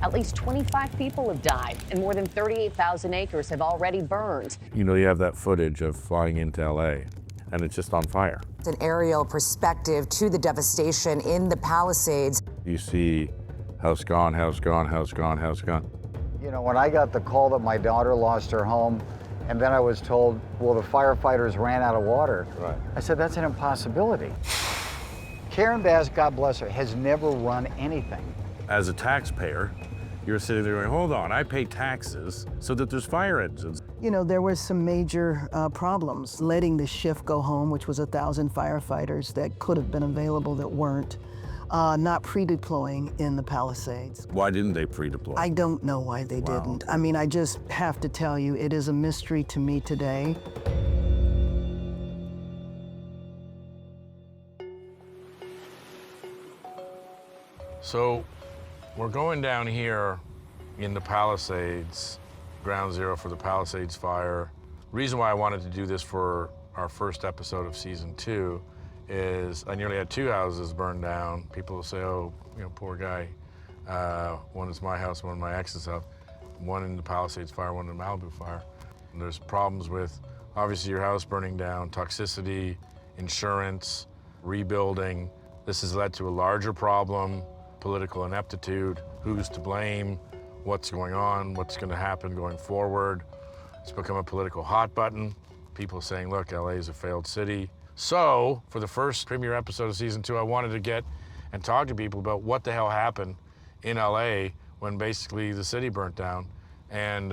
At least 25 people have died, and more than 38,000 acres have already burned. You know, you have that footage of flying into LA, and it's just on fire. It's an aerial perspective to the devastation in the Palisades. You see house gone, house gone, house gone, house gone. You know, when I got the call that my daughter lost her home, and then I was told, well, the firefighters ran out of water. Right. I said, that's an impossibility. Karen Bass, God bless her, has never run anything. As a taxpayer, you're sitting there going, hold on, I pay taxes so that there's fire engines. You know, there were some major problems. Letting the shift go home, which was 1,000 firefighters that could have been available that weren't. Not pre-deploying in the Palisades. Why didn't they pre-deploy? I don't know why they didn't. I mean, I just have to tell you, it is a mystery to me today. So we're going down here in the Palisades, ground zero for the Palisades fire. Reason why I wanted to do this for our first episode of season 2 is I nearly had 2 houses burned down. People will say, oh, you know, poor guy. One is my house, one is my ex's house. One in the Palisades fire, one in the Malibu fire. And there's problems with, obviously, your house burning down, toxicity, insurance, rebuilding. This has led to a larger problem, political ineptitude, who's to blame, what's going on, what's gonna happen going forward. It's become a political hot button. People saying, look, LA is a failed city. So, for the first premiere episode of season 2, I wanted to get and talk to people about what the hell happened in LA when basically the city burnt down. And,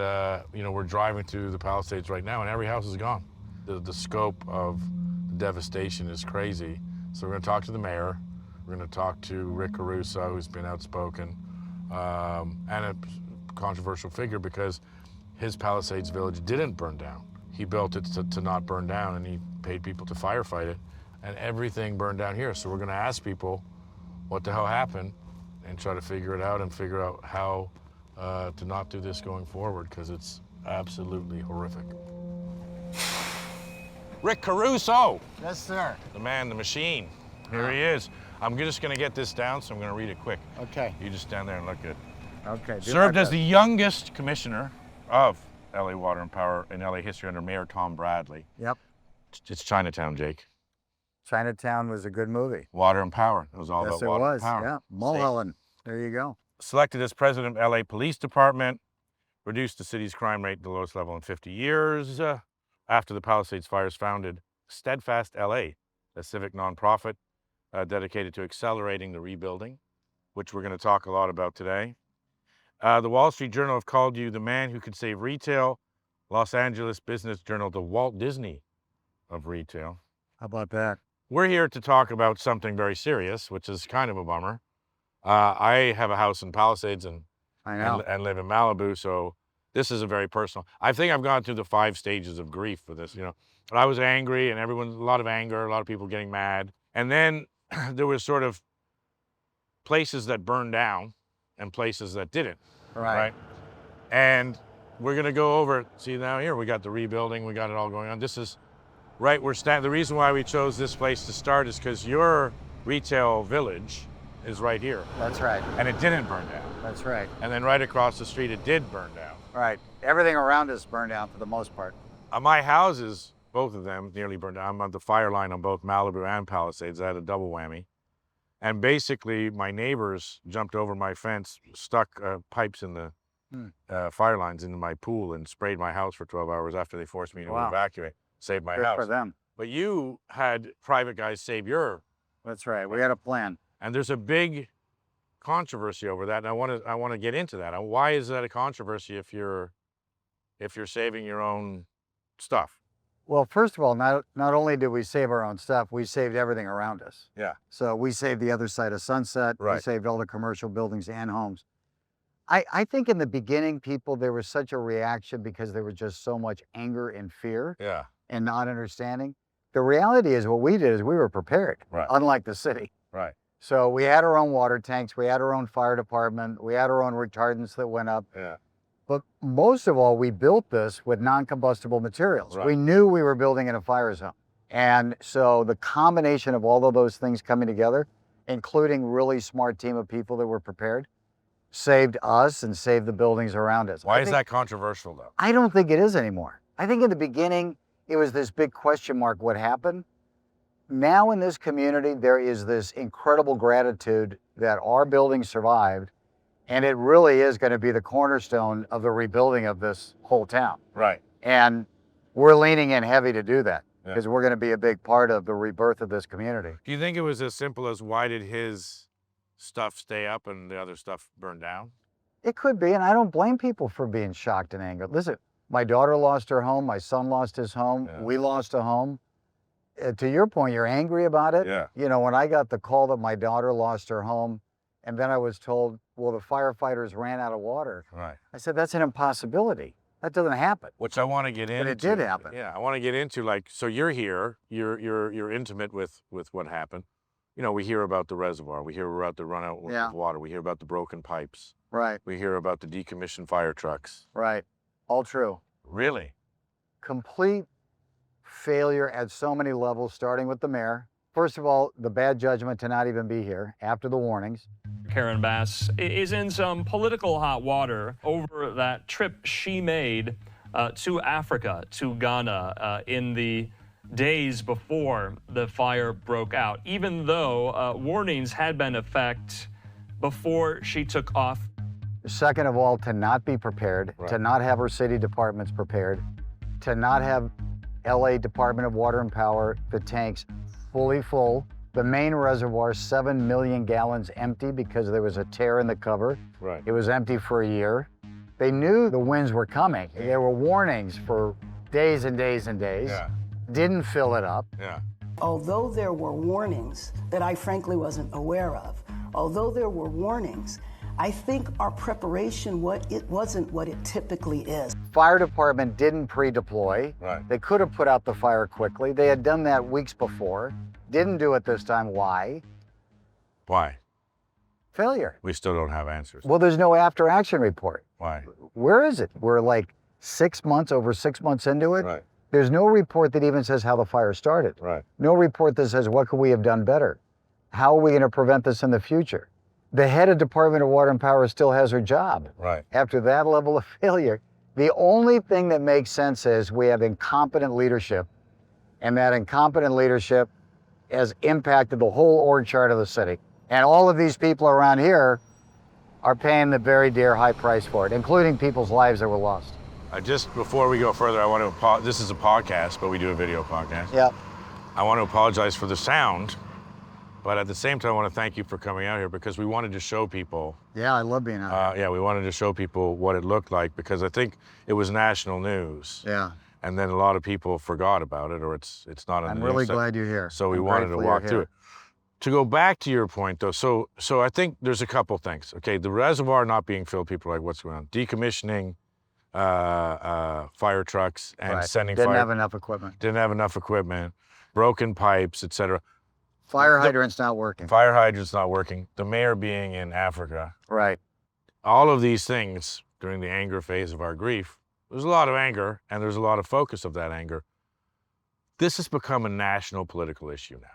you know, we're driving through the Palisades right now and every house is gone. The scope of the devastation is crazy. So we're gonna talk to the mayor. We're gonna talk to Rick Caruso, who's been outspoken, and a controversial figure because his Palisades village didn't burn down. He built it to not burn down, and he paid people to firefight it, and everything burned down here. So we're gonna ask people what the hell happened and try to figure it out and figure out how to not do this going forward, because it's absolutely horrific. Rick Caruso! Yes, sir. The man, the machine. Here he is. I'm just gonna get this down, so I'm gonna read it quick. Okay. You just stand there and look good. Okay. Served as the youngest commissioner of LA Water and Power in LA history under Mayor Tom Bradley. Yep. It's Chinatown, Jake. Chinatown was a good movie. Water and Power. It was all Yes, about it water was. and power. Yeah. Mulholland. There you go. Selected as president of LA Police Department, reduced the city's crime rate to the lowest level in 50 years. After the Palisades fires, founded Steadfast LA, a civic nonprofit dedicated to accelerating the rebuilding, which we're going to talk a lot about today. The Wall Street Journal have called you the man who could save retail. Los Angeles Business Journal, the Walt Disney of retail. How about that? We're here to talk about something very serious, which is kind of a bummer. I have a house in Palisades and live in Malibu, so this is a very personal. I think I've gone through the 5 stages of grief for this, you know. But I was angry, and a lot of anger, a lot of people getting mad. And then there was sort of places that burned down and places that didn't, right? And we're gonna go over, see now here, we got the rebuilding, we got it all going on. This is, right, the reason why we chose this place to start is because your retail village is right here. That's right. And it didn't burn down. That's right. And then right across the street, it did burn down. Right. Everything around us burned down for the most part. My houses, both of them, nearly burned down. I'm on the fire line on both Malibu and Palisades. I had a double whammy. And basically, my neighbors jumped over my fence, stuck pipes in the fire lines into my pool, and sprayed my house for 12 hours after they forced me to evacuate, save my house. Good for them. But you had private guys save your. That's right. We had a plan. And there's a big controversy over that, and I want to get into that. Why is that a controversy if you're saving your own stuff? Well, first of all, not only did we save our own stuff, we saved everything around us. Yeah. So we saved the other side of Sunset. Right. We saved all the commercial buildings and homes. I think in the beginning, there was such a reaction because there was just so much anger and fear. Yeah. And not understanding. The reality is what we did is we were prepared, unlike the city. Right. So we had our own water tanks, we had our own fire department, we had our own retardants that went up. Yeah. But most of all, we built this with non-combustible materials. Right. We knew we were building in a fire zone. And so the combination of all of those things coming together, including really smart team of people that were prepared, saved us and saved the buildings around us. Why is that controversial, though? I don't think it is anymore. I think in the beginning, it was this big question mark, what happened? Now in this community, there is this incredible gratitude that our building survived, and it really is going to be the cornerstone of the rebuilding of this whole town. Right. And we're leaning in heavy to do that because we're going to be a big part of the rebirth of this community. Do you think it was as simple as why did his stuff stay up and the other stuff burn down? It could be, and I don't blame people for being shocked and angered. Listen, my daughter lost her home, my son lost his home, we lost a home. To your point, you're angry about it. Yeah. You know, when I got the call that my daughter lost her home, and then I was told, well, the firefighters ran out of water. Right. I said, that's an impossibility. That doesn't happen. Which I want to get into. But it did happen. Yeah, I want to get into, like, so you're here, you're intimate with what happened. You know, we hear about the reservoir, we hear about the run out of water, we hear about the broken pipes. Right. We hear about the decommissioned fire trucks. Right. All true. Really? Complete failure at so many levels, starting with the mayor. First of all, the bad judgment to not even be here after the warnings. Karen Bass is in some political hot water over that trip she made to Africa, to Ghana, in the days before the fire broke out, even though warnings had been in effect before she took off. Second of all, to not be prepared, to not have her city departments prepared, to not have LA Department of Water and Power, the tanks fully full. The main reservoir, 7 million gallons empty because there was a tear in the cover. Right. It was empty for a year. They knew the winds were coming. There were warnings for days and days and days. Yeah. Didn't fill it up. Yeah. Although there were warnings that I frankly wasn't aware of, although there were warnings, I think our preparation, wasn't what it typically is. Fire department didn't pre-deploy. Right. They could have put out the fire quickly. They had done that weeks before. Didn't do it this time. Why? Why? Failure. We still don't have answers. Well, there's no after action report. Why? Where is it? We're like over 6 months into it. Right. There's no report that even says how the fire started. Right. No report that says what could we have done better? How are we going to prevent this in the future? The head of Department of Water and Power still has her job. Right. After that level of failure, the only thing that makes sense is we have incompetent leadership, and that incompetent leadership has impacted the whole org chart of the city. And all of these people around here are paying the very dear high price for it, including people's lives that were lost. Before we go further, I want to this is a podcast, but we do a video podcast. Yep. I want to apologize for the sound, but at the same time, I want to thank you for coming out here because we wanted to show people. Yeah, I love being out here. Yeah, we wanted to show people what it looked like because I think it was national news. Yeah. And then a lot of people forgot about it, or it's not on the I'm news. really glad you're here. So we I'm wanted to grateful walk you're through here. it. To go back to your point, though, so I think there's a couple things. Okay, the reservoir not being filled, people are like, what's going on? Decommissioning fire trucks and sending Didn't fire. have enough equipment. Didn't have enough equipment, broken pipes, etc. Fire hydrant's not working. Fire hydrant's not working. The mayor being in Africa. Right. All of these things during the anger phase of our grief, there's a lot of anger and there's a lot of focus of that anger. This has become a national political issue now.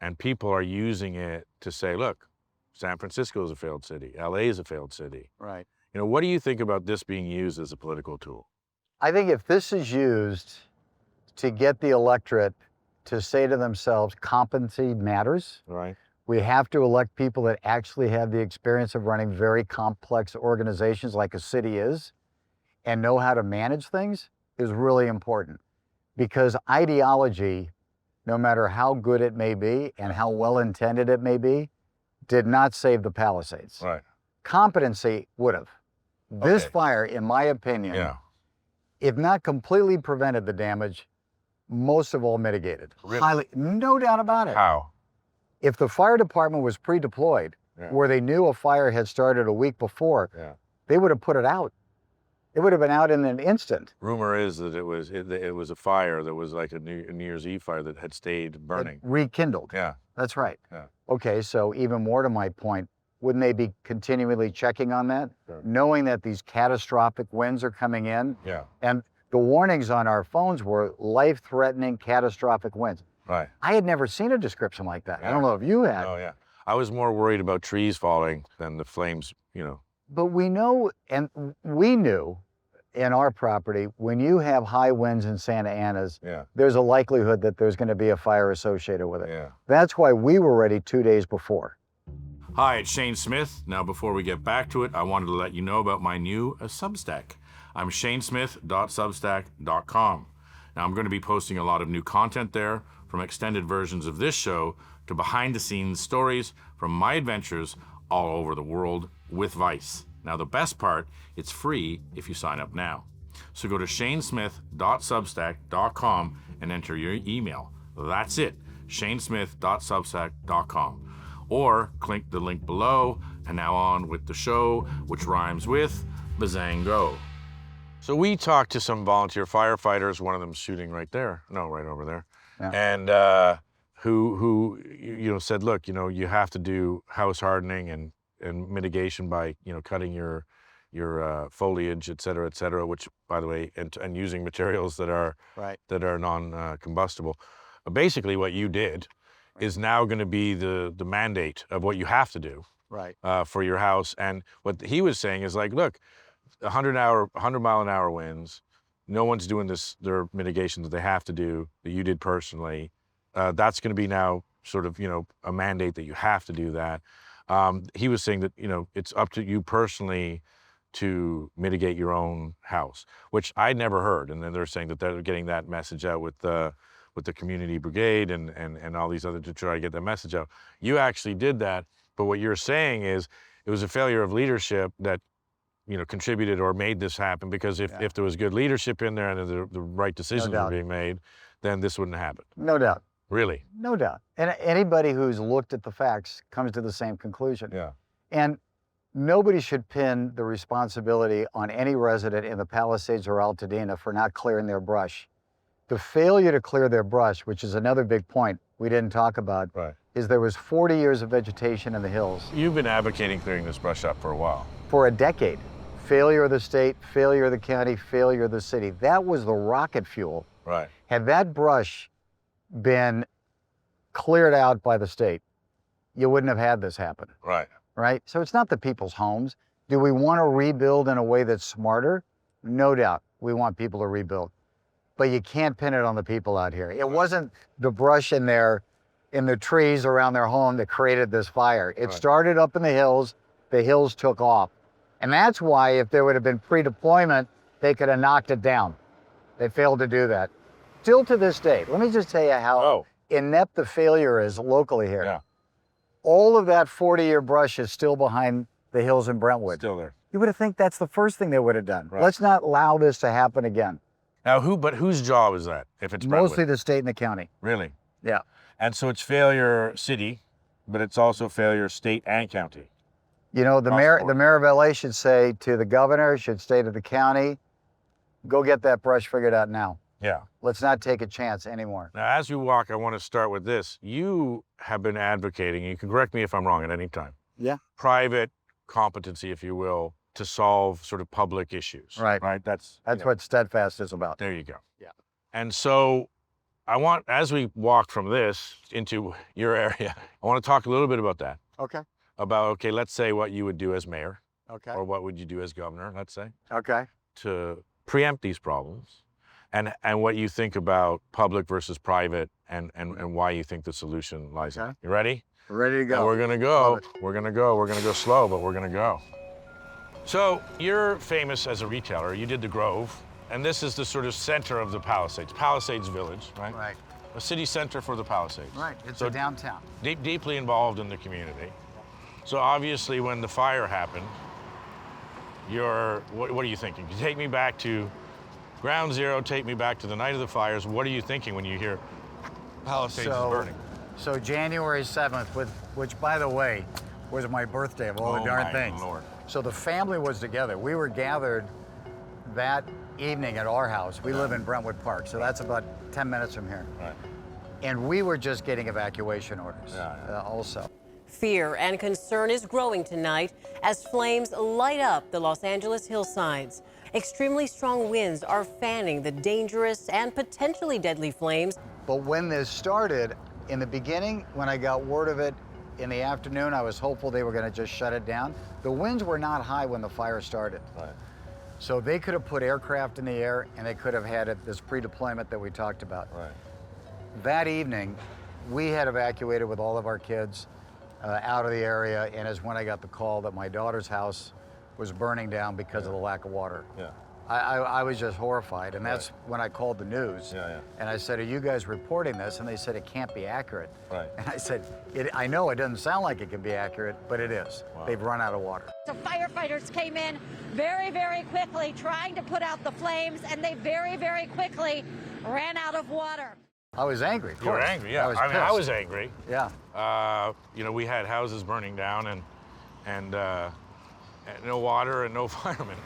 And people are using it to say, look, San Francisco is a failed city. LA is a failed city. Right. You know, what do you think about this being used as a political tool? I think if this is used to get the electorate to say to themselves, competency matters. Right. We have to elect people that actually have the experience of running very complex organizations like a city is and know how to manage things is really important. Because ideology, no matter how good it may be and how well-intended it may be, did not save the Palisades. Right. Competency would have. This Okay. fire, in my opinion, Yeah. if not completely prevented the damage, most of all mitigated. Really? Highly, no doubt about it. How? If the fire department was pre-deployed, Yeah. where they knew a fire had started a week before, Yeah. they would have put it out. It would have been out in an instant. Rumor is that it was a fire that was like a New Year's Eve fire that had stayed burning. Rekindled. Yeah. That's right. Yeah. Okay, so even more to my point, wouldn't they be continually checking on that? Sure. Knowing that these catastrophic winds are coming in? Yeah. And the warnings on our phones were life-threatening catastrophic winds. Right. I had never seen a description like that. I Yeah. don't know if you had. Oh, yeah. I was more worried about trees falling than the flames, you know. But we know, and we knew in our property, when you have high winds in Santa Ana's, there's a likelihood that there's going to be a fire associated with it. That's why we were ready 2 days before. Hi, it's Shane Smith. Now, before we get back to it, I wanted to let you know about my new Substack. I'm shanesmith.substack.com. Now, I'm going to be posting a lot of new content there, from extended versions of this show to behind-the-scenes stories from my adventures all over the world with Vice. Now, the best part, it's free if you sign up now. So go to shanesmith.substack.com and enter your email. That's it, shanesmith.substack.com. Or click the link below, and now on with the show, which rhymes with Bazango. So we talked to some volunteer firefighters, one of them shooting right there, no, right over there, and who said, look, you have to do house hardening and mitigation by cutting your foliage, et cetera, which, by the way, and using materials that are non-combustible. Basically, what you did is now going to be the mandate of what you have to do for your house. And what he was saying is like, look, 100-mile-an-hour winds. No one's doing their mitigation that they have to do that you did personally. That's going to be now sort of a mandate that you have to do that. He was saying that it's up to you personally to mitigate your own house, which I'd never heard. And then they're saying that they're getting that message out with the community brigade and all these other to try to get that message out. You actually did that, but what you're saying is it was a failure of leadership that contributed or made this happen, because if there was good leadership in there and the right decisions were being made, then this wouldn't happen. No doubt. Really? No doubt. And anybody who's looked at the facts comes to the same conclusion. And nobody should pin the responsibility on any resident in the Palisades or Altadena for not clearing their brush. The failure to clear their brush, which is another big point we didn't talk about, is there was 40 years of vegetation in the hills. You've been advocating clearing this brush up for a while. For a decade. Failure of the state, failure of the county, failure of the city. That was the rocket fuel. Had that brush been cleared out by the state, you wouldn't have had this happen. Right? So it's not the people's homes. Do we want to rebuild in a way that's smarter? No doubt. We want people to rebuild. But you can't pin it on the people out here. It wasn't the brush in the trees around their home that created this fire. It started up in the hills took off. And that's why if there would have been pre-deployment, they could have knocked it down. They failed to do that. Still to this day, let me just tell you how inept the failure is locally here. All of that 40-year brush is still behind the hills in Brentwood. Still there. You would have think that's the first thing they would have done. Let's not allow this to happen again. Now, whose job is that if it's Brentwood? Mostly the state and the county. Really? Yeah. And so it's failure city, but it's also failure state and county. The mayor of LA should say to the governor, should say to the county, go get that brush figured out now. Let's not take a chance anymore. Now, as we walk, I want to start with this. You have been advocating, you can correct me if I'm wrong at any time. Private competency, if you will, to solve sort of public issues. Right. That's what Steadfast is about. There you go. And so I want, as we walk from this into your area, I want to talk a little bit about that. About, let's say what you would do as mayor. Or what would you do as governor, let's say. To preempt these problems. And what you think about public versus private and why you think the solution lies in. You ready? We're ready to go. And we're gonna go. We're gonna go slow, but we're gonna go. So you're famous as a retailer. You did the Grove, and this is the sort of center of the Palisades Village, right? A city center for the Palisades. It's a downtown. Deeply involved in the community. So obviously when the fire happened, what are you thinking? You take me back to ground zero, take me back to the night of the fires. What are you thinking when you hear Palisades is burning? So January 7th, which by the way, was my birthday of all the darn things. Lord. So the family was together. We were gathered that evening at our house. We live in Brentwood Park, so that's about 10 minutes from here. And we were just getting evacuation orders also. Fear and concern is growing tonight as flames light up the Los Angeles hillsides. Extremely strong winds are fanning the dangerous and potentially deadly flames. But when this started, in the beginning, when I got word of it, in the afternoon, I was hopeful they were going to just shut it down. The winds were not high when the fire started. Right. So they could have put aircraft in the air and they could have had this pre-deployment that we talked about. Right. That evening, we had evacuated with all of our kids out of the area, and is when I got the call that my daughter's house was burning down because of the lack of water. Yeah. I was just horrified, and that's when I called the news. Yeah, yeah. And I said, "Are you guys reporting this?" And they said, "It can't be accurate." Right. And I said, "I know it doesn't sound like it can be accurate, but it is. Wow. They've run out of water." So firefighters came in very, very quickly trying to put out the flames, and they very, very quickly ran out of water. I was angry. You were angry, yeah. I mean, I was angry. Yeah. You know, we had houses burning down and no water and no firemen.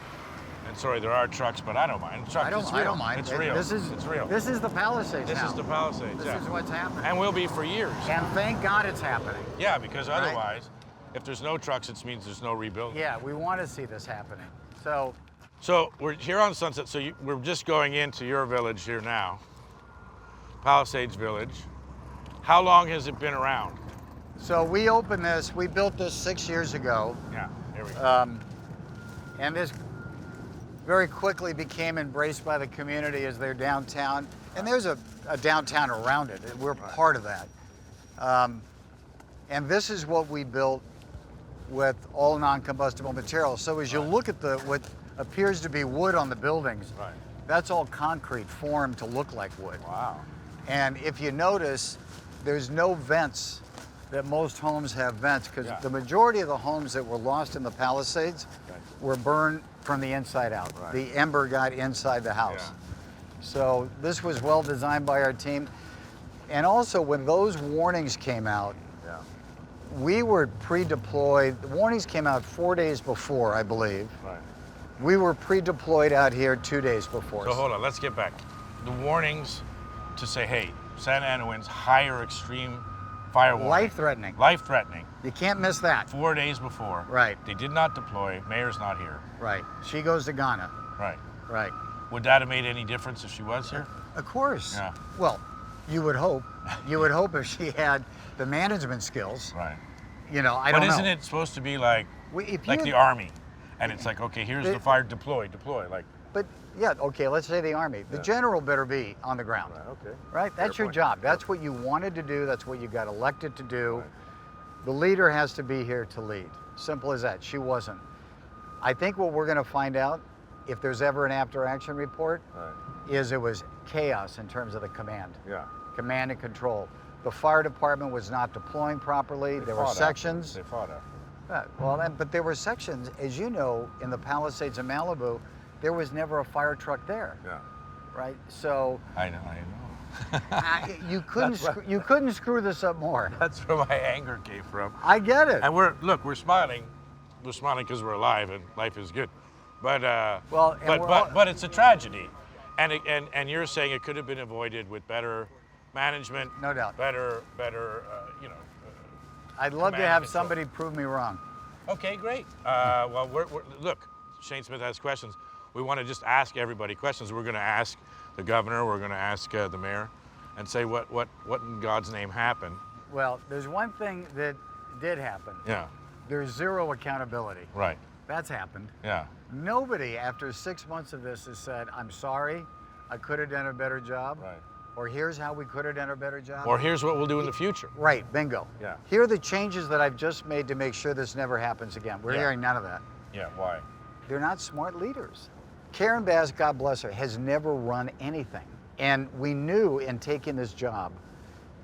And sorry, there are trucks, but I don't mind. Trucks, I don't mind. It's real. It's real. This is the Palisades This now. is the Palisades, This yeah. is what's happening. And will be for years. And thank God it's happening. Yeah, because Right? otherwise, if there's no trucks, it means there's no rebuilding. Yeah, we want to see this happening. So we're here on Sunset, so we're just going into your village here now. Palisades Village. How long has it been around? we opened this, we built this 6 years ago. Yeah, here we go. And this very quickly became embraced by the community as their downtown. And there's a downtown around it. We're part of that. And this is what we built with all non-combustible materials. So as you look at what appears to be wood on the buildings, Right. that's all concrete formed to look like wood. Wow. And if you notice, there's no vents that most homes have vents, because Yeah. the majority of the homes that were lost in the Palisades were burned from the inside out. Right. The ember got inside the house. Yeah. So this was well designed by our team. And also when those warnings came out, Yeah. we were pre-deployed. The warnings came out 4 days before, I believe. Right. We were pre-deployed out here 2 days before. So hold on, let's get back. The warnings to say, hey, Santa Ana winds, higher extreme fire warning. Life-threatening. Life-threatening. You can't miss that. 4 days before. Right. They did not deploy. Mayor's not here. Right. She goes to Ghana. Right. Right. Would that have made any difference if she was here? Of course. Yeah. Well, you would hope. You would hope if she had the management skills. Right. You know, I don't know. But isn't it supposed to be like If the Army? And it's like, okay, here's the fire, deploy. Like, But yeah, okay, let's say the Army. The general better be on the ground. okay. Right? That's your point. job. That's what you wanted to do. That's what you got elected to do. The leader has to be here to lead. Simple as that. She wasn't. I think what we're going to find out, if there's ever an after-action report, is it was chaos in terms of the command. Yeah. Command and control. The fire department was not deploying properly. There were sections. They fought after. But there were sections, as you know, in the Palisades in Malibu, there was never a fire truck there, Yeah. right? So I know. you couldn't screw this up more. That's where my anger came from. I get it. And we're smiling. We're smiling because we're alive and life is good. But but it's a tragedy. And you're saying it could have been avoided with better management. No doubt. Better, I'd love to command have and somebody prove me wrong. Okay, great. Well, look, Shane Smith has questions. We want to just ask everybody questions. We're going to ask the governor. We're going to ask the mayor, and say what in God's name happened. Well, there's one thing that did happen. Yeah. There's zero accountability. Right. That's happened. Yeah. Nobody, after 6 months of this, has said, "I'm sorry, I could have done a better job." Right. Or here's how we could have done a better job. Or here's what we'll do in the future. Right, bingo. Yeah. Here are the changes that I've just made to make sure this never happens again. We're Yeah. hearing none of that. Yeah. Why? They're not smart leaders. Karen Bass, God bless her, has never run anything. And we knew in taking this job,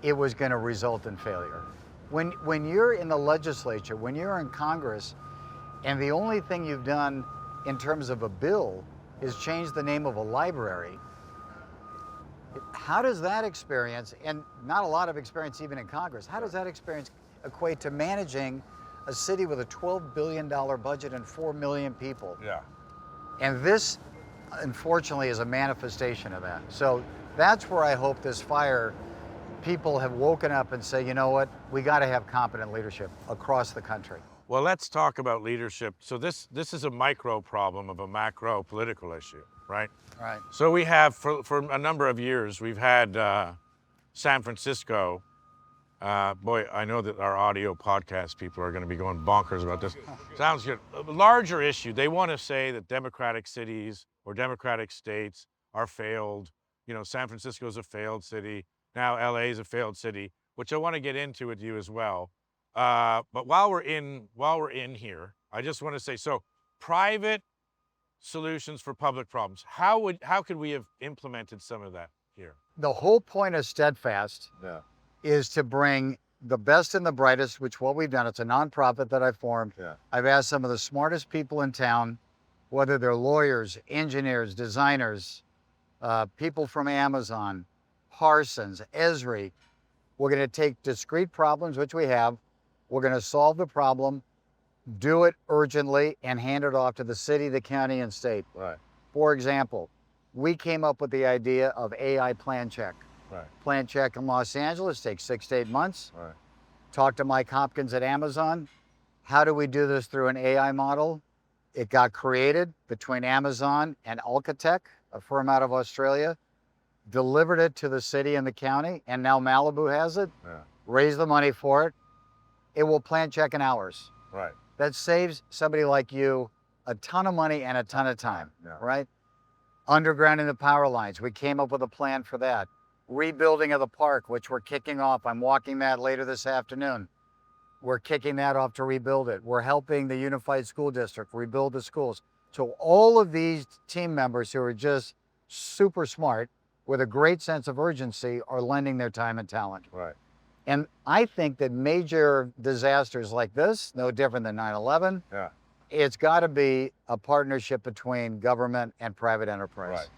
it was going to result in failure. When you're in the legislature, when you're in Congress, and the only thing you've done in terms of a bill is change the name of a library, how does that experience, and not a lot of experience even in Congress, how does that experience equate to managing a city with a $12 billion budget and 4 million people? Yeah. And this, unfortunately, is a manifestation of that. So that's where I hope this fire, people have woken up and say, you know what, we got to have competent leadership across the country. Well, let's talk about leadership. So this is a micro problem of a macro political issue, right? Right. So we have, for a number of years, we've had San Francisco Boy, I know that our audio podcast people are going to be going bonkers about this. Sounds good. A larger issue, they want to say that democratic cities or democratic states are failed. You know, San Francisco is a failed city. Now LA is a failed city, which I want to get into with you as well. But while we're in here, I just want to say, so private solutions for public problems. How could we have implemented some of that here? The whole point of Steadfast is to bring the best and the brightest, which what we've done, it's a nonprofit that I formed. I've asked some of the smartest people in town, whether they're lawyers, engineers, designers, people from Amazon, Parsons, Esri. We're going to take discrete problems, which we have. We're going to solve the problem, do it urgently, and hand it off to the city, the county, and state. Right. For example, we came up with the idea of AI plan check. Right. Plan check in Los Angeles takes 6 to 8 months. Right. Talk to Mike Hopkins at Amazon. How do we do this through an AI model? It got created between Amazon and Alcatech, a firm out of Australia, delivered it to the city and the county, and now Malibu has it. Raised the money for it. It will plan check in hours. Right. That saves somebody like you a ton of money and a ton of time, right? Undergrounding the power lines, we came up with a plan for that. Rebuilding of the park, which we're kicking off. I'm walking that later this afternoon. We're kicking that off to rebuild it. We're helping the Unified School District rebuild the schools. So all of these team members who are just super smart with a great sense of urgency are lending their time and talent. Right. And I think that major disasters like this, no different than 9/11, it's got to be a partnership between government and private enterprise. Right.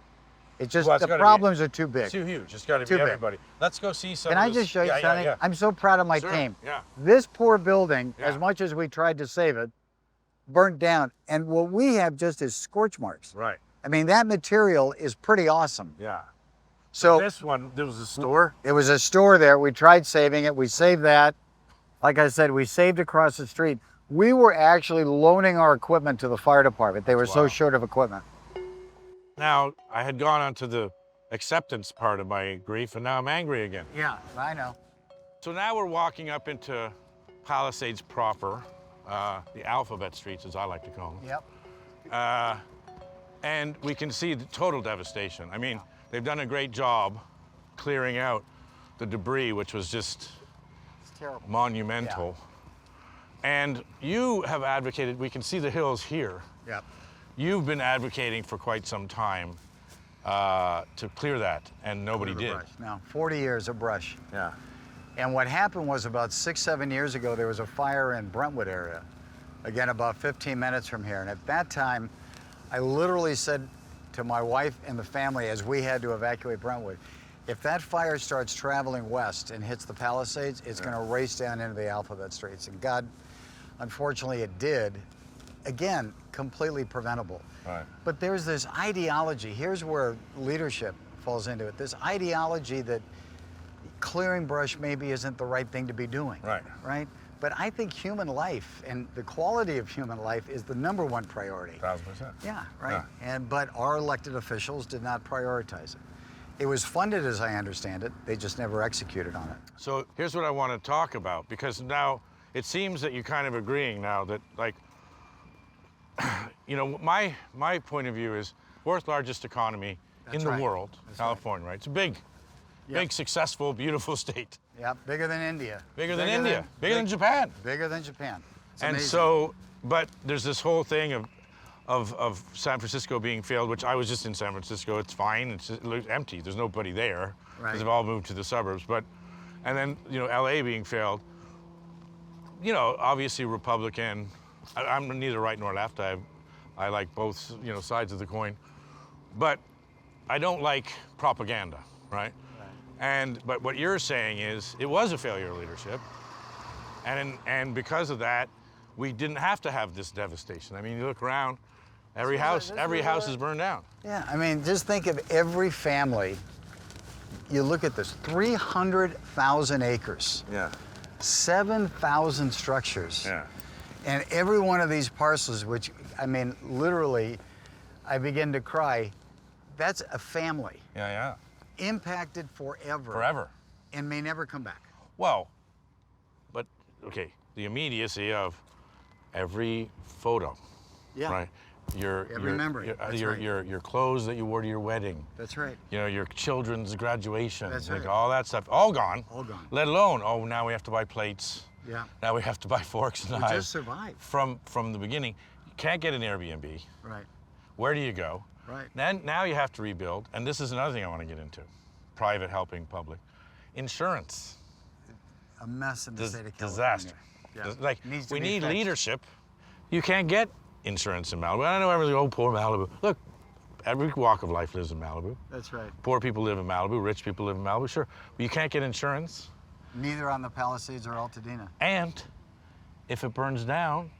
It's just Well, it's the gotta problems are too big. Too huge. It's got to Too be big. everybody. Let's go see some Can of I this. just show you Yeah, something? yeah. I'm so proud of my Sure. team. Yeah. This poor building, as Yeah. much as we tried to save it, burnt down. And what we have just is scorch marks. Right. I mean, that material is pretty awesome. Yeah. So This one, there was a store. it was a store there. We tried saving it. We saved that. Like I said, we saved across the street. We were actually loaning our equipment to the fire department. They were so Wow. short of equipment. Now, I had gone on to the acceptance part of my grief, and now I'm angry again. Yeah, I know. So now we're walking up into Palisades proper, the alphabet streets, as I like to call them. Yep. And we can see the total devastation. I mean, they've done a great job clearing out the debris, which was just It's terrible. monumental. And you have advocated, we can see the hills here. Yep. You've been advocating for quite some time to clear that, and nobody did. Now, 40 years of brush. Yeah. And what happened was about 6, 7 years ago, there was a fire in Brentwood area. Again, about 15 minutes from here. And at that time, I literally said to my wife and the family as we had to evacuate Brentwood, if that fire starts traveling west and hits the Palisades, it's going to race down into the alphabet streets. And God, unfortunately, it did. Again, completely preventable. Right. But there's this ideology. Here's where leadership falls into it. This ideology that clearing brush maybe isn't the right thing to be doing. Right. Right? But I think human life and the quality of human life is the #1 priority. 1,000%. Yeah, right. But our elected officials did not prioritize it. It was funded, as I understand it. They just never executed on it. So here's what I want to talk about, because now it seems that you're kind of agreeing now that, like, you know, my point of view is fourth largest economy in the world, California, right? It's a big, successful, beautiful state. Yeah, bigger than India. Bigger than India, bigger than Japan. Bigger than Japan. It's And amazing. so, but there's this whole thing of San Francisco being failed, which I was just in San Francisco. It's fine. It looks empty. There's nobody there because Right. they've all moved to the suburbs. But, and then, you know, LA being failed. You know, obviously Republican. I'm neither right nor left. I like both, you know, sides of the coin. But I don't like propaganda, right? But what you're saying is it was a failure of leadership, and because of that, we didn't have to have this devastation. I mean, you look around, every house is burned down. Yeah, I mean, just think of every family. You look at this, 300,000 acres, 7,000 structures, and every one of these parcels, which, I mean, literally, I begin to cry. That's a family Yeah. impacted forever. Forever. And may never come back. Well, okay, the immediacy of every photo, Yeah. right? Every memory. That's right. Your clothes that you wore to your wedding. That's right. You know, your children's graduation. That's like right. all that stuff, all gone. All gone. Let alone, oh, now we have to buy plates. Yeah. Now we have to buy forks and We knives. just survived. From the beginning. You can't get an Airbnb. Right. Where do you go? Right. Now you have to rebuild, and this is another thing I want to get into. Private helping public. Insurance. A mess in the state of California. Disaster. Yeah. Like, Needs to we be need fixed. leadership. You can't get insurance in Malibu. I know everyone's like, oh, poor Malibu. Look, every walk of life lives in Malibu. That's right. Poor people live in Malibu, rich people live in Malibu, sure. But you can't get insurance. Neither on the Palisades or Altadena. And if it burns down,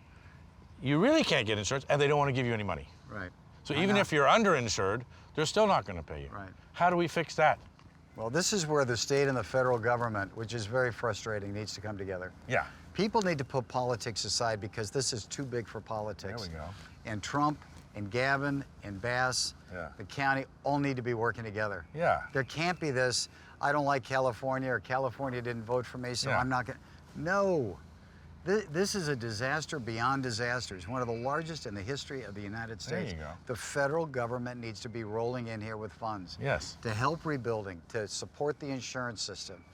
you really can't get insurance, and they don't want to give you any money. Right. So I even know. if you're underinsured, they're still not going to pay you. Right. How do we fix that? Well, this is where the state and the federal government, which is very frustrating, needs to come together. Yeah. People need to put politics aside because this is too big for politics. There we go. And Trump and Gavin and Bass, Yeah. the county, all need to be working together. Yeah. There can't be this, I don't like California, or California didn't vote for me, so Yeah. I'm not going to. No. This is a disaster beyond disasters, one of the largest in the history of the United States. There you go. The federal government needs to be rolling in here with funds Yes. to help rebuilding, to support the insurance system.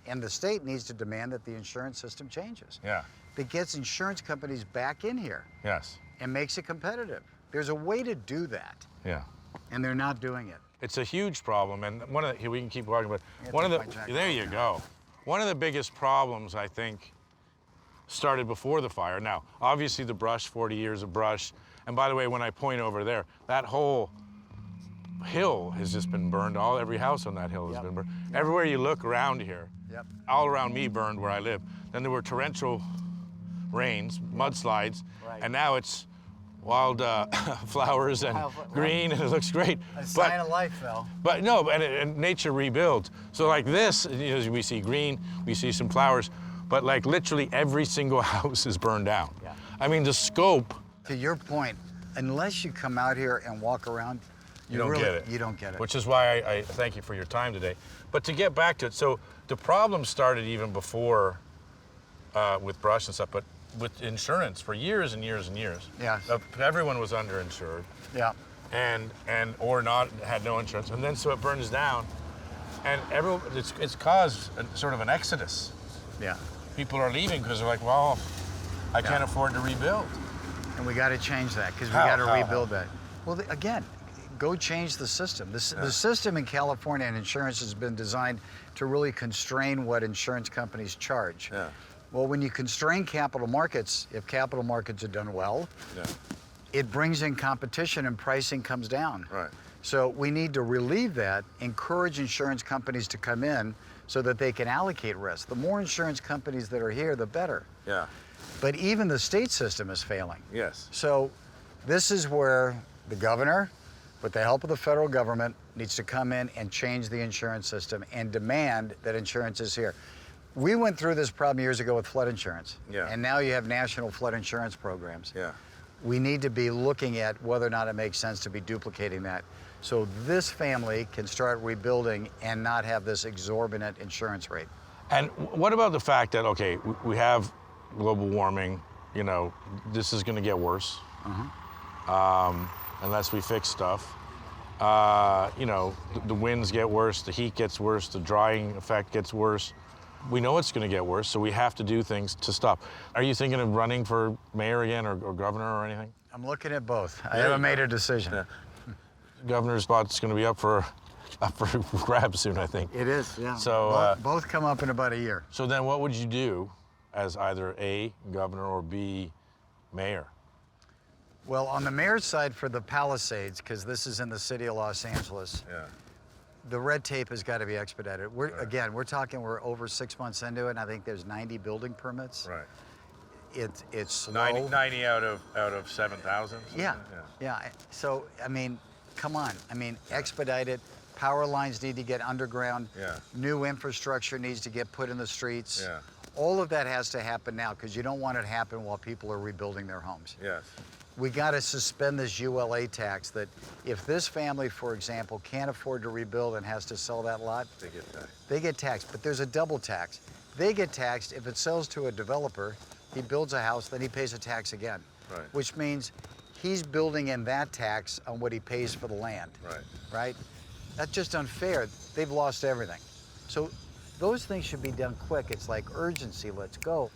And the state needs to demand that the insurance system changes. Yeah. That gets insurance companies back in here Yes. and makes it competitive. There's a way to do that, Yeah. and they're not doing it. It's a huge problem, and one of the, here we can keep walking, but one of take my the, jacket there off you now. go. One of the biggest problems, I think, started before the fire. Now, obviously the brush, 40 years of brush, and by the way, when I point over there, that whole hill has just been burned. Every house on that hill has been burned. Everywhere you look around here, Yep. all around me burned where I live. Then there were torrential rains, mudslides, Right. and now it's wild flowers and green, and it looks great. A sign of life, though. But no, and nature rebuilds. So like this, you know, we see green, we see some flowers, but like literally every single house is burned down. Yeah. I mean, the scope. To your point, unless you come out here and walk around, You don't get it. You don't get it. Which is why I thank you for your time today. But to get back to it, so the problem started even before with brush and stuff, but with insurance for years and years and years. Yes. Everyone was underinsured. Yeah. and or not had no insurance, and then so it burns down, and everyone it's caused sort of an exodus. Yeah. People are leaving because they're like, well, I can't afford to rebuild. And we got to change that because we How? got to How? rebuild that. Well, again, go change the system. The system in California and insurance has been designed to really constrain what insurance companies charge. Yeah. Well, when you constrain capital markets, if capital markets are done well, it brings in competition and pricing comes down. Right. So we need to relieve that, encourage insurance companies to come in so that they can allocate risk. The more insurance companies that are here, the better. Yeah. But even the state system is failing. Yes. So this is where the governor, with the help of the federal government, needs to come in and change the insurance system and demand that insurance is here. We went through this problem years ago with flood insurance. Yeah. And now you have national flood insurance programs. Yeah. We need to be looking at whether or not it makes sense to be duplicating that. So this family can start rebuilding and not have this exorbitant insurance rate. And what about the fact that, okay, we have global warming, you know, this is going to get worse unless we fix stuff. You know, the winds get worse, the heat gets worse, the drying effect gets worse. We know it's going to get worse, so we have to do things to stop. Are you thinking of running for mayor again or governor or anything? I'm looking at both. I haven't made a decision. Yeah. Governor's spot's going to be up for grabs soon, I think. It is, yeah. So, both come up in about a year. So then what would you do as either A, governor, or B, mayor? Well, on the mayor's side for the Palisades, because this is in the city of Los Angeles, the red tape has got to be expedited. Again, we're over 6 months into it, and I think there's 90 building permits. Right. It's slow. 90 out of 7,000? Yeah. So, I mean, come on. I mean, expedite it. Power lines need to get underground. Yeah. New infrastructure needs to get put in the streets. Yeah. All of that has to happen now because you don't want it to happen while people are rebuilding their homes. Yes. We got to suspend this ULA tax that if this family, for example, can't afford to rebuild and has to sell that lot, They get taxed. they get taxed. But there's a double tax. They get taxed. If it sells to a developer, he builds a house, then he pays a tax again. Right. Which means he's building in that tax on what he pays for the land. Right. Right? That's just unfair. They've lost everything. So those things should be done quick. It's like urgency, let's go.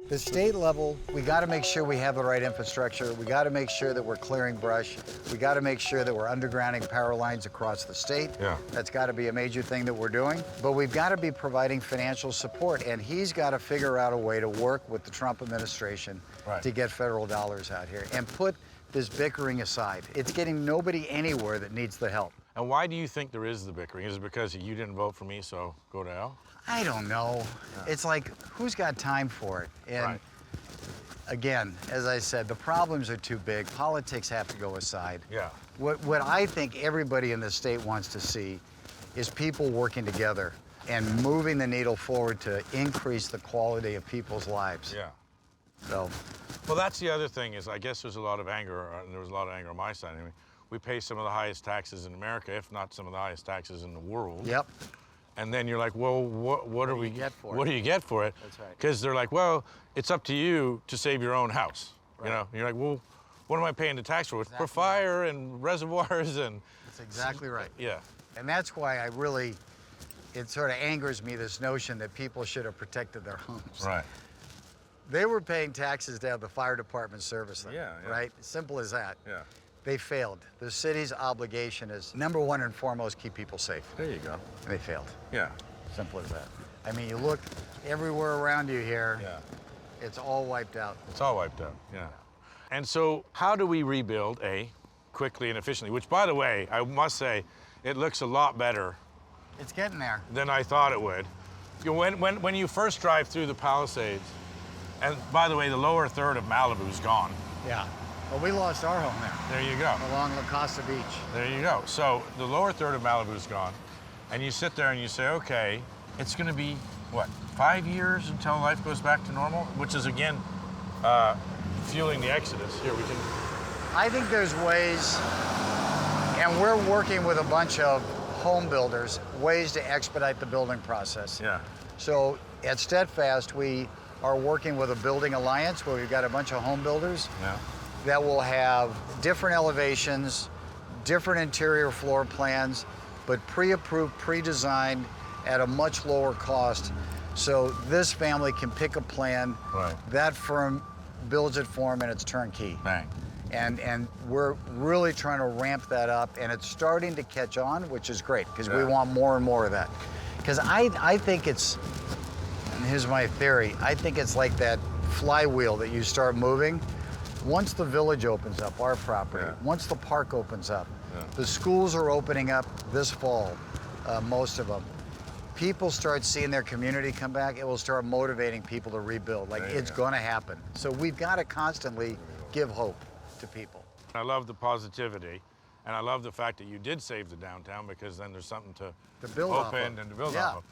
The state level, we got to make sure we have the right infrastructure. We got to make sure that we're clearing brush. We got to make sure that we're undergrounding power lines across the state. Yeah. That's got to be a major thing that we're doing. But we've got to be providing financial support, and he's got to figure out a way to work with the Trump administration to get federal dollars out here and put this bickering aside. It's getting nobody anywhere that needs the help. And why do you think there is the bickering? Is it because you didn't vote for me, so go to hell? I don't know. Yeah. It's like, who's got time for it? And Right. again, as I said, the problems are too big. Politics have to go aside. Yeah. What I think everybody in the state wants to see is people working together and moving the needle forward to increase the quality of people's lives. Yeah. So, Well, that's the other thing is I guess there's a lot of anger, and there was a lot of anger on my side anyway. We pay some of the highest taxes in America, if not some of the highest taxes in the world. yep. And then you're like, well, what do we get for it? What do you get for it? That's right. Because they're like, well, it's up to you to save your own house. Right. You know, and you're like, well, what am I paying the tax for? Exactly For fire and reservoirs and. That's exactly right. Yeah. And that's why it sort of angers me, this notion that people should have protected their homes. Right. They were paying taxes to have the fire department service them. Yeah, yeah. Right? Simple as that. Yeah. They failed. The city's obligation is, number one and foremost, keep people safe. There you go. They failed. Yeah. Simple as that. I mean, you look everywhere around you here, Yeah. it's all wiped out. It's all wiped out. Yeah. And so, how do we rebuild quickly and efficiently? Which, by the way, I must say, it looks a lot better It's getting there. than I thought it would. You know, when you first drive through the Palisades, and by the way, the lower third of Malibu is gone. Yeah. Well, we lost our home there, There you go. along La Costa Beach. There you go. So the lower third of Malibu is gone, and you sit there and you say, okay, it's going to be what, 5 years until life goes back to normal, which is again fueling the exodus. Here we can. I think there's ways, and we're working with a bunch of home builders, ways to expedite the building process. Yeah. So at Steadfast, we are working with a building alliance where we've got a bunch of home builders Yeah. that will have different elevations, different interior floor plans, but pre-approved, pre-designed at a much lower cost. So this family can pick a plan. Right. That firm builds it for them and it's turnkey. Bang. And we're really trying to ramp that up, and it's starting to catch on, which is great, because we Yeah. want more and more of that. Because I think it's, and here's my theory, I think it's like that flywheel that you start moving. Once the village opens up, our property, Yeah. once the park opens up, Yeah. the schools are opening up this fall, most of them. People start seeing their community come back, it will start motivating people to rebuild. Like, There you it's go. gonna happen. So we've got to constantly give hope to people. I love the positivity, and I love the fact that you did save the downtown, because then there's something to build off open of. and to build Yeah. off of.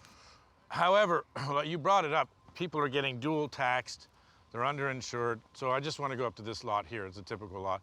However, you brought it up. People are getting dual taxed. They're underinsured. So I just want to go up to this lot here. It's a typical lot.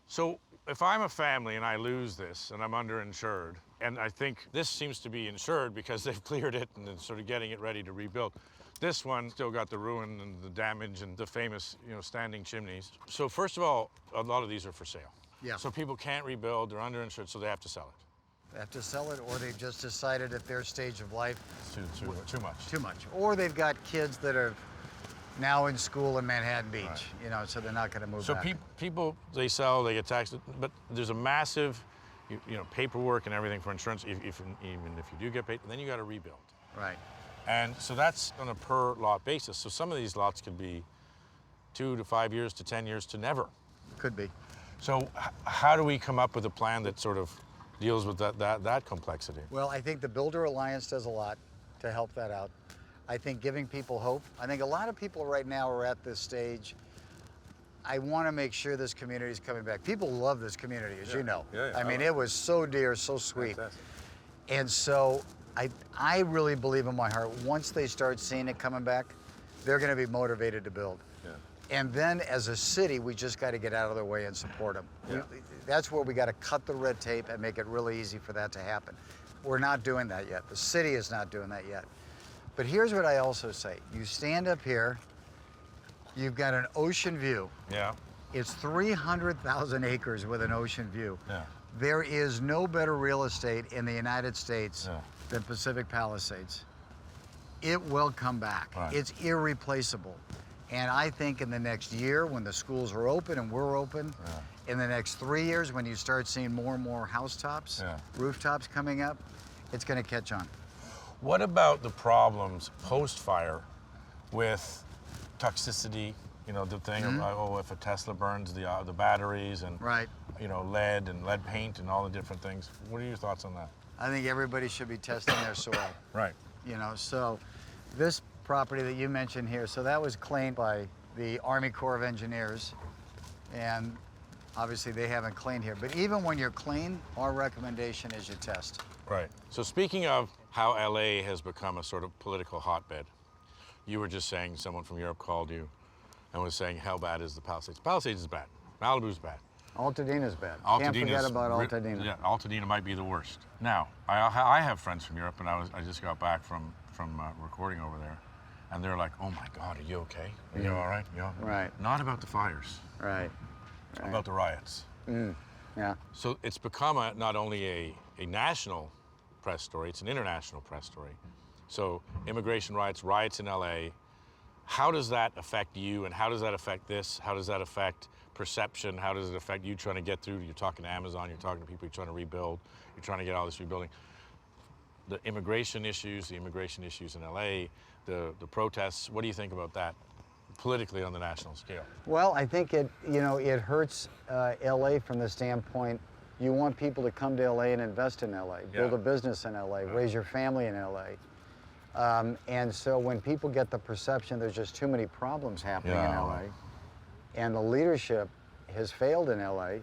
So if I'm a family and I lose this and I'm underinsured, and I think this seems to be insured because they've cleared it and it's sort of getting it ready to rebuild. This one still got the ruin and the damage and the famous, standing chimneys. So first of all, a lot of these are for sale. Yeah. So people can't rebuild, they're underinsured, so they have to sell it. They have to sell it, or they've just decided at their stage of life, It's too much. too much. Or they've got kids that are now in school in Manhattan Beach, so they're not gonna move So back. people, they sell, they get taxed, but there's a massive, paperwork and everything for insurance. Even if you do get paid, then you got to rebuild. Right. And so that's on a per lot basis. So some of these lots could be 2 to 5 years to 10 years to never. Could be. So how do we come up with a plan that sort of deals with that complexity? Well, I think the Builder Alliance does a lot to help that out. I think giving people hope. I think a lot of people right now are at this stage. I want to make sure this community is coming back. People love this community, as you know. Yeah, I mean, it was so dear, so sweet. Fantastic. And so I really believe in my heart, once they start seeing it coming back, they're going to be motivated to build. Yeah. And then as a city, we just got to get out of their way and support them. Yeah. That's where we got to cut the red tape and make it really easy for that to happen. We're not doing that yet. The city is not doing that yet. But here's what I also say. You stand up here, you've got an ocean view. Yeah. It's 300,000 acres with an ocean view. Yeah. There is no better real estate in the United States Yeah. than Pacific Palisades. It will come back. Right. It's irreplaceable. And I think in the next year, when the schools are open and we're open, in the next 3 years, when you start seeing more and more housetops, rooftops coming up, it's going to catch on. What about the problems post-fire with toxicity? You know, the thing about, oh, if a Tesla burns the batteries and, you know, lead and lead paint and all the different things. What are your thoughts on that? I think everybody should be testing their soil. Right. You know, so this property that you mentioned here, so that was claimed by the Army Corps of Engineers, and obviously they haven't cleaned here. But even when you're clean, our recommendation is you test. Right. So speaking of how LA has become a sort of political hotbed, you were just saying someone from Europe called you and was saying how bad is the Palisades? Palisades is bad. Malibu's bad. Altadena's bad. Can't Altadena forget about Altadena. Yeah, Altadena might be the worst. Now, I have friends from Europe, and I just got back from recording over there, and they're like, "Oh my God, are you okay? Are you all right? You all right?" Not about the fires. Right. About the riots. Yeah. So it's become not only a national press story, it's an international press story. So immigration riots in LA. How does that affect you, and how does that affect this? How does that affect perception? How does it affect you trying to get through? You're talking to Amazon, you're talking to people, you're trying to rebuild, you're trying to get all this rebuilding. The immigration issues in LA, the protests, what do you think about that politically on the national scale? Well, I think it hurts LA from the standpoint, you want people to come to LA and invest in LA, build a business in LA, raise your family in LA. And so when people get the perception there's just too many problems happening in LA, and the leadership has failed in LA,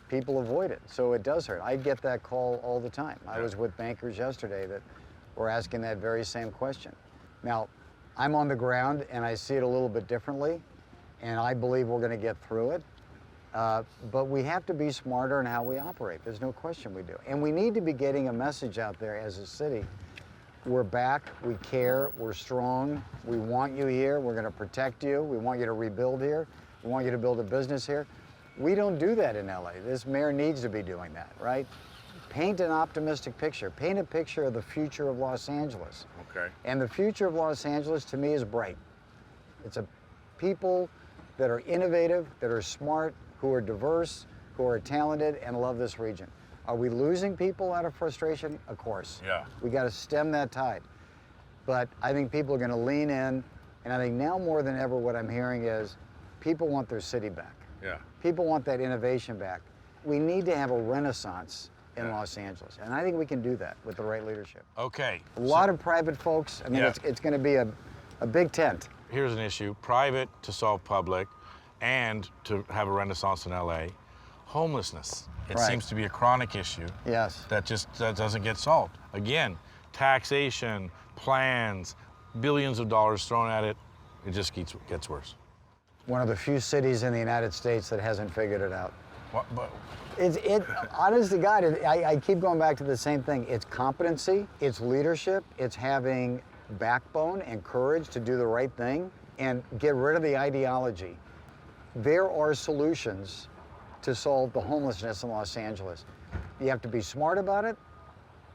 people avoid it. So it does hurt. I get that call all the time. I was with bankers yesterday that were asking that very same question. Now, I'm on the ground and I see it a little bit differently, and I believe we're going to get through it. But we have to be smarter in how we operate. There's no question we do. And we need to be getting a message out there as a city. We're back, we care, we're strong, we want you here, we're going to protect you, we want you to rebuild here, we want you to build a business here. We don't do that in LA. This mayor needs to be doing that, right? Paint an optimistic picture. Paint a picture of the future of Los Angeles. Okay. And the future of Los Angeles, to me, is bright. It's a people that are innovative, that are smart, who are diverse, who are talented, and love this region. Are we losing people out of frustration? Of course. Yeah. We got to stem that tide. But I think people are going to lean in, and I think now more than ever what I'm hearing is people want their city back. Yeah. People want that innovation back. We need to have a renaissance in Los Angeles, and I think we can do that with the right leadership. Okay. A lot of private folks. I mean, it's going to be a big tent. Here's an issue: private to solve public, and to have a renaissance in LA. Homelessness. It seems to be a chronic issue. Yes. That doesn't get solved. Again, taxation, plans, billions of dollars thrown at it. It just gets worse. One of the few cities in the United States that hasn't figured it out. What? But Honest to God, I keep going back to the same thing. It's competency, it's leadership, it's having backbone and courage to do the right thing and get rid of the ideology. There are solutions to solve the homelessness in Los Angeles. You have to be smart about it.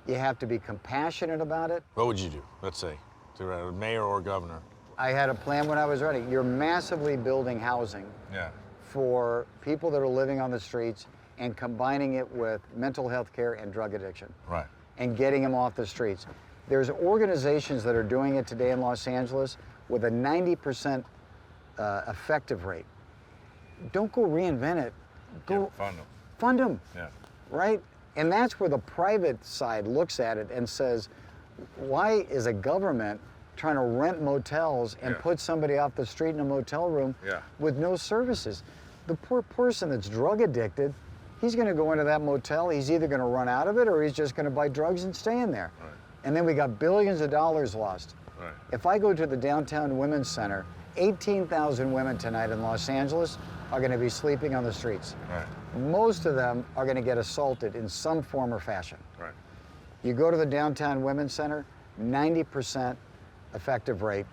You have to be compassionate about it. what would you do, let's say, to a mayor or governor? I had a plan when I was ready. You're massively building housing for people that are living on the streets and combining it with mental health care and drug addiction. Right. And getting them off the streets. There's organizations that are doing it today in Los Angeles with a 90% effective rate. Don't go reinvent it. Go fund them. Fund them. Yeah. Right? And that's where the private side looks at it and says, why is a government trying to rent motels and put somebody off the street in a motel room with no services? The poor person that's drug addicted, he's going to go into that motel, he's either going to run out of it or he's just going to buy drugs and stay in there. Right. And then we got billions of dollars lost. Right. If I go to the Downtown Women's Center, 18,000 women tonight in Los Angeles are going to be sleeping on the streets. Right. Most of them are going to get assaulted in some form or fashion. Right. You go to the Downtown Women's Center, 90% effective rate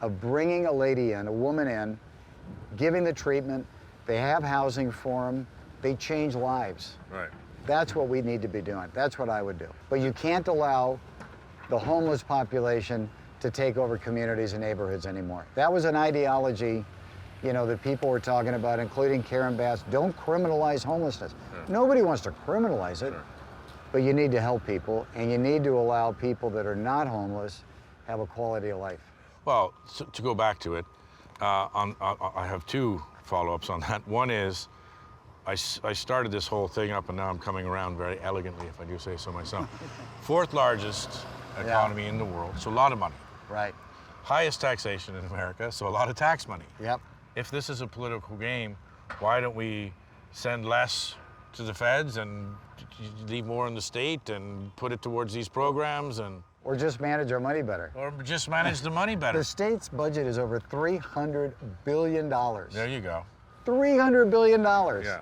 of bringing a lady in, a woman in, giving the treatment, they have housing for them, they change lives. Right. That's what we need to be doing. That's what I would do. But you can't allow the homeless population to take over communities and neighborhoods anymore. That was an ideology, that people were talking about, including Karen Bass. Don't criminalize homelessness. Nobody wants to criminalize it, but you need to help people, and you need to allow people that are not homeless have a quality of life. Well, to go back to it, I have two follow-ups on that. One is, I started this whole thing up, and now I'm coming around very elegantly, if I do say so myself. Fourth largest economy in the world, so a lot of money. Right. Highest taxation in America, so a lot of tax money. Yep. If this is a political game, why don't we send less to the feds and leave more in the state and put it towards these programs Or just manage our money better. or just manage the money better? The state's budget is over $300 billion. There you go. $300 billion. Yeah.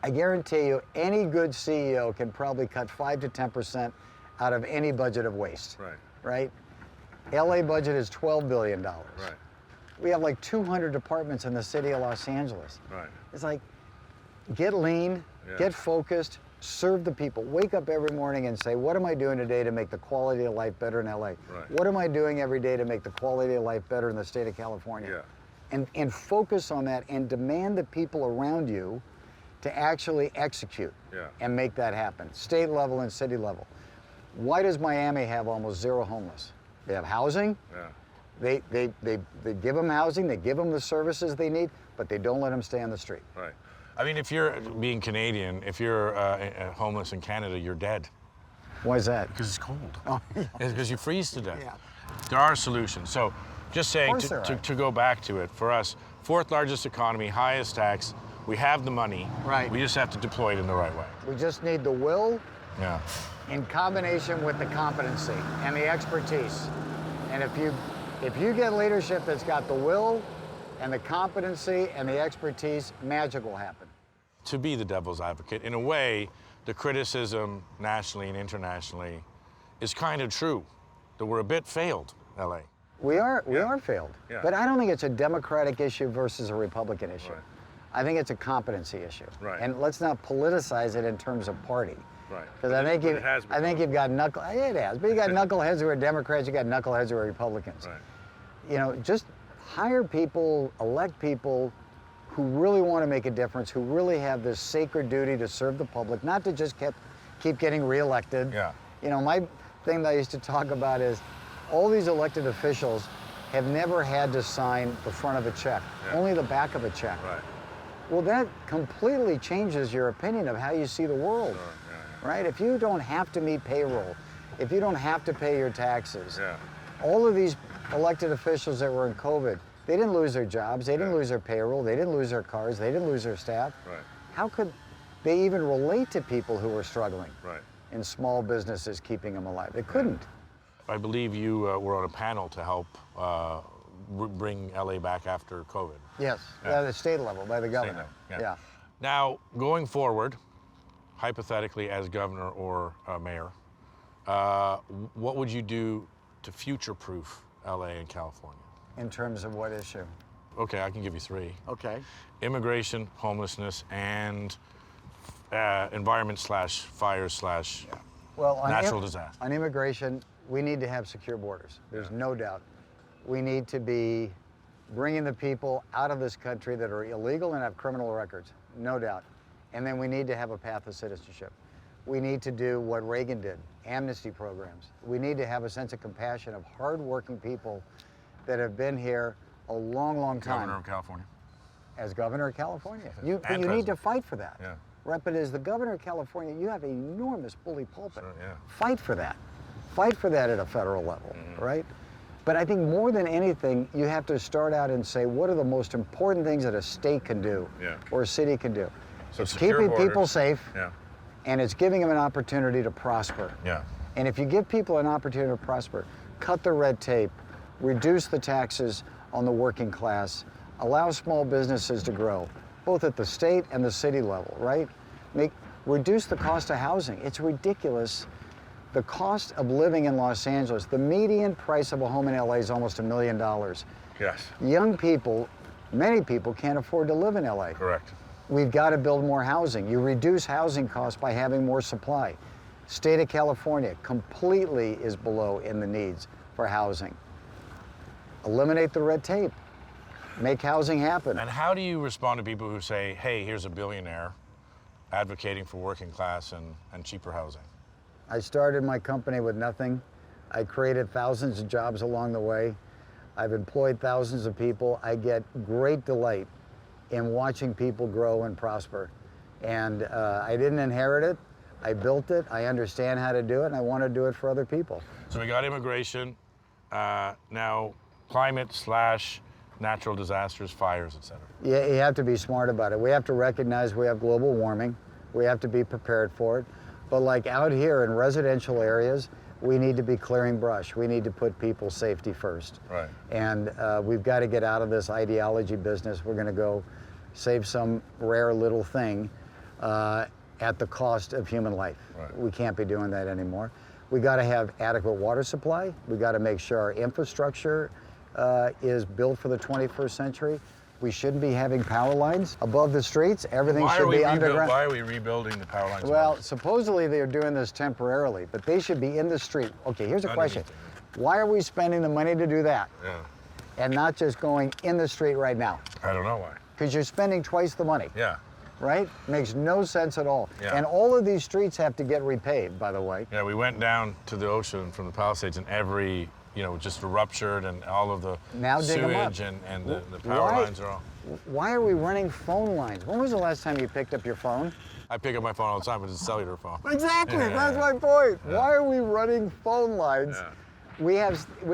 I guarantee you, any good CEO can probably cut 5 to 10% out of any budget of waste. Right. Right? LA budget is $12 billion. Right. We have like 200 departments in the city of Los Angeles. Right. It's like, get lean, get focused, serve the people. Wake up every morning and say, what am I doing today to make the quality of life better in LA? Right. What am I doing every day to make the quality of life better in the state of California? And focus on that and demand the people around you to actually execute and make that happen, state level and city level. Why does Miami have almost zero homeless? They have housing. They give them housing, they give them the services they need, but they don't let them stay on the street. Right. I mean, if you're being Canadian, if you're homeless in Canada, you're dead. Why is that? Because it's cold. Oh, It's because you freeze to death. Yeah. There are solutions. So just saying, course there are. to go back to it, for us, fourth largest economy, highest tax, we have the money. Right. We just have to deploy it in the right way. We just need the will Yeah. in combination with the competency and the expertise. And if you get leadership that's got the will and the competency and the expertise, magic will happen. To be the devil's advocate, in a way, the criticism nationally and internationally is kind of true, that we're a bit failed, LA. We are failed. Yeah. But I don't think it's a Democratic issue versus a Republican issue. Right. I think it's a competency issue. Right. And let's not politicize it in terms of party. Right. Because I think it has I think you've got it has, but you got knuckleheads who are Democrats, you got knuckleheads who are Republicans. Right. Just hire people, elect people who really want to make a difference, who really have this sacred duty to serve the public, not to just keep getting reelected. Yeah. My thing that I used to talk about is all these elected officials have never had to sign the front of a check, only the back of a check. Right. Well, that completely changes your opinion of how you see the world, right? If you don't have to meet payroll, if you don't have to pay your taxes, all of these elected officials that were in COVID, they didn't lose their jobs, they didn't lose their payroll, they didn't lose their cars, they didn't lose their staff. Right. How could they even relate to people who were struggling Right. in small businesses keeping them alive? They couldn't. I believe you were on a panel to help bring LA back after COVID. Yes, at the state level, by the governor. level, Now, going forward, hypothetically as governor or mayor, what would you do to future-proof LA and California? In terms of what issue? Okay, I can give you three. Okay. Immigration, homelessness, and environment/fire/ Well, on natural disaster. On immigration, we need to have secure borders. There's no doubt. We need to be bringing the people out of this country that are illegal and have criminal records, no doubt. And then we need to have a path of citizenship. We need to do what Reagan did, amnesty programs. We need to have a sense of compassion of hardworking people that have been here a long, long time. Governor of California. As governor of California. And But you president. need to fight for that. Yeah. Right, but as the governor of California, you have an enormous bully pulpit. Sure, yeah. Fight for that. Fight for that at a federal level, right? But I think more than anything, you have to start out and say, what are the most important things that a state can do or a city can do? So it's secure keeping borders. people safe, Yeah. and it's giving them an opportunity to prosper. Yeah. And if you give people an opportunity to prosper, cut the red tape, reduce the taxes on the working class, allow small businesses to grow, both at the state and the city level, right? Reduce the cost of housing. It's ridiculous The cost of living in Los Angeles, the median price of a home in LA is almost $1 million. Yes. Young people, many people can't afford to live in LA. Correct. We've got to build more housing. You reduce housing costs by having more supply. State of California completely is below in the needs for housing. Eliminate the red tape. Make housing happen. And how do you respond to people who say, hey, here's a billionaire advocating for working class and cheaper housing? I started my company with nothing. I created thousands of jobs along the way. I've employed thousands of people. I get great delight in watching people grow and prosper. And I didn't inherit it. I built it. I understand how to do it, and I want to do it for other people. So we got immigration, now climate / natural disasters, fires, et cetera. Yeah, you have to be smart about it. We have to recognize we have global warming. We have to be prepared for it. But like out here in residential areas, we need to be clearing brush. We need to put people's safety first. Right. And we've got to get out of this ideology business. We're going to go save some rare little thing at the cost of human life. Right. We can't be doing that anymore. We got to have adequate water supply. We got to make sure our infrastructure is built for the 21st century. We shouldn't be having power lines above the streets. Everything should be underground. Why are we rebuilding the power lines? Well, supposedly they're doing this temporarily, but they should be in the street. Okay, here's a question. Why are we spending the money to do that? Yeah. And not just going in the street right now? I don't know why. Because you're spending twice the money. Yeah. Right? Makes no sense at all. Yeah. And all of these streets have to get repaved, by the way. Yeah, we went down to the ocean from the Palisades, and every, just ruptured, and all of the Now dig 'em up. sewage and the power lines are all. Why are we running phone lines? When was the last time you picked up your phone? I pick up my phone all the time, but it's a cellular phone. Exactly, Yeah, that's yeah. my point. Yeah. Why are we running phone lines? Yeah. We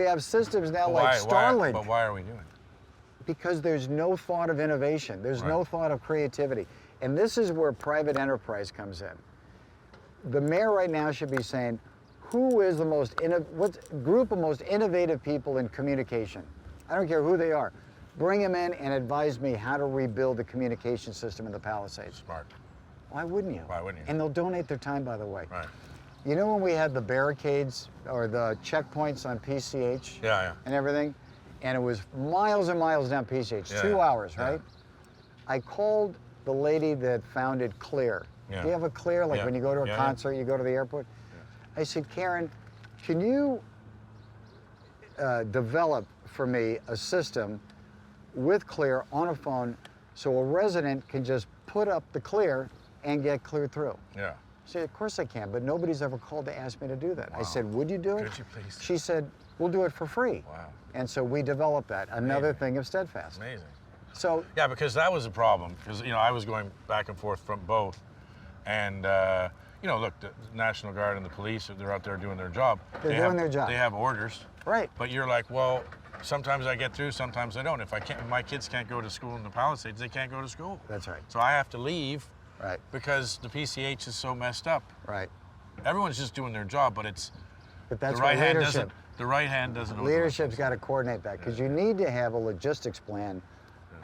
have systems now Why- like Starlink. But why are we doing it? Because there's no thought of innovation. There's no thought of creativity. And this is where private enterprise comes in. The mayor right now should be saying, who is the what group of most innovative people in communication? I don't care who they are. Bring them in and advise me how to rebuild the communication system in the Palisades. Smart. Why wouldn't you? Why wouldn't you? And they'll donate their time, by the way. Right. You know when we had the barricades or the checkpoints on PCH Yeah. and everything? And it was miles and miles down PCH, Yeah, 2 hours, yeah. right? I called the lady that founded Clear. Yeah. Do you have a Clear? Like Yeah. when you go to a Yeah, yeah. concert, you go to the airport? I said, Karen, can you develop for me a system with Clear on a phone so a resident can just put up the Clear and get cleared through? Yeah. She said, of course I can, but nobody's ever called to ask me to do that. I Wow. said, would you do it? Could you please? She said, we'll do it for free. Wow. And so we developed that, another Amazing. thing of Steadfast. Amazing. So, Yeah, because that was a problem. Because I was going back and forth from both, and look, the National Guard and the police, they're out there doing their job. They're doing their job. They have orders. right. But you're like, well, sometimes I get through, sometimes I don't. If my kids can't go to school in the Palisades, they can't go to school. That's right. So I have to leave Right, because the PCH is so messed up. right. Everyone's just doing their job, but But that's the why right hand leadership. doesn't. The right hand doesn't. know what the left Leadership's got to coordinate that because you need to have a logistics plan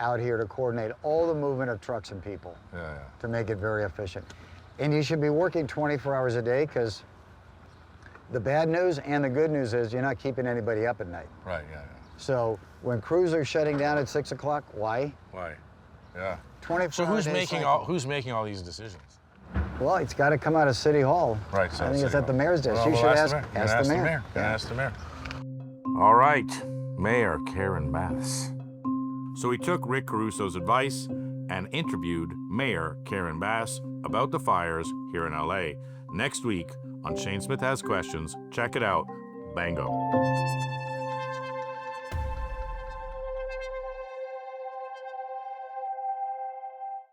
out here to coordinate all the movement of trucks and people hand's. Yeah, to make it very efficient. And you should be working 24 hours a day because the bad news and the good news is you're not keeping anybody up at night. yeah. Right. Yeah. So when crews are shutting down at 6 o'clock, why? Why? Yeah. 24 So who's hour day making cycle. who's making all these decisions? Well, it's got to come out of City Hall. Right. So I think it's City at the Hall. mayor's desk. Well, You we'll should ask ask the the mayor. Gonna Yeah. ask the mayor. All right, Mayor Karen Bass. So we took Rick Caruso's advice and interviewed Mayor Karen Bass about the fires here in LA. Next week on Shane Smith Has Questions, check it out. Bango.